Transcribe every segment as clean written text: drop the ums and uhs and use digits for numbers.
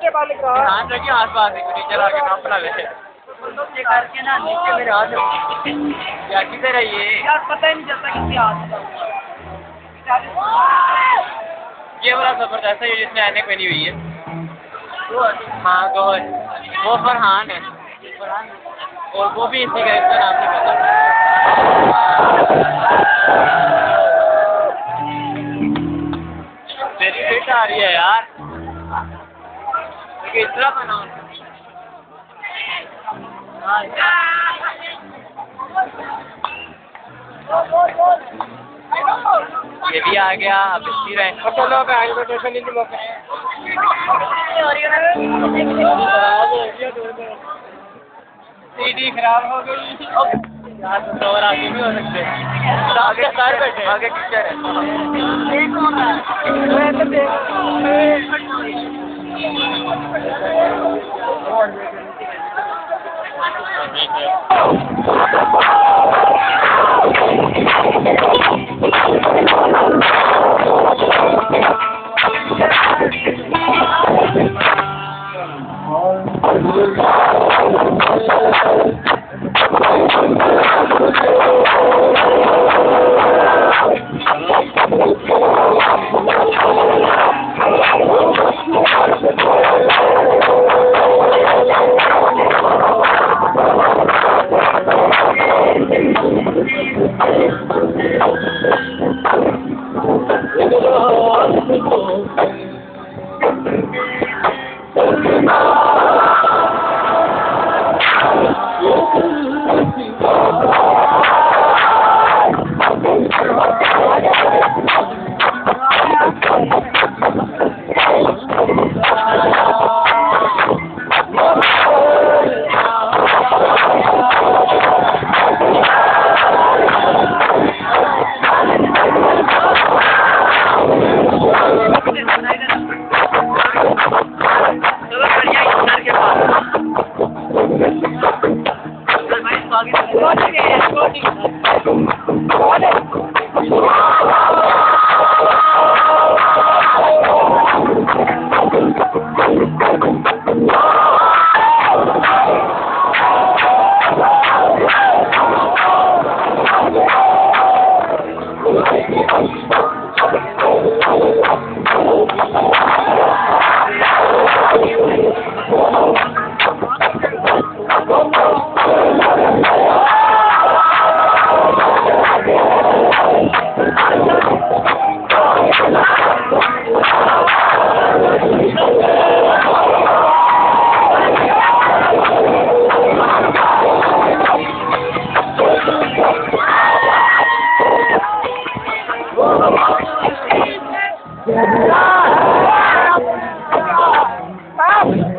ध्यान रखिए आसपास टीचर आके काम पड़ा गए नीचे करके ना नीचे मेरे हाथ या किधर है ये पता ही नहीं चलता किसके हाथ ये वाला जबरदस्त है जिसने ऐनक पहनी हुई है हाँ वो फरहान है और वो भी इसी का इसका नाम नहीं पता तेरी फिट आ रही है यार इस तरह बनाओ ये भी आ गया अब इसी रहे चलो सीडी खराब हो गई और आगे भी हो सकते आगे कार बैठे आगे टीचर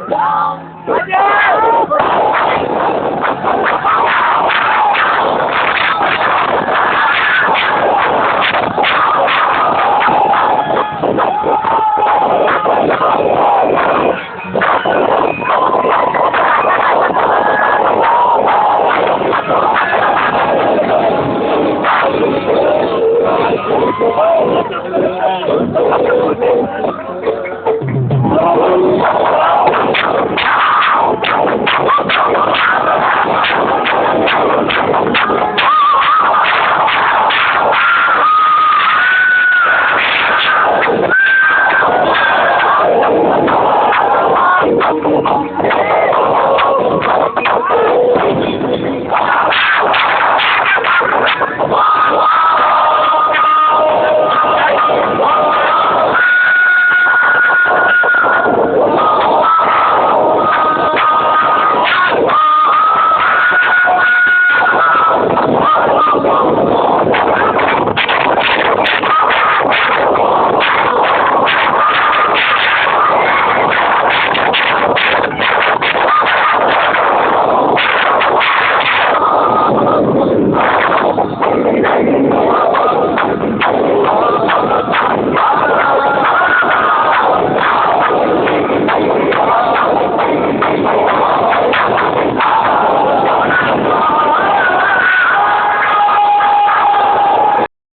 Stop!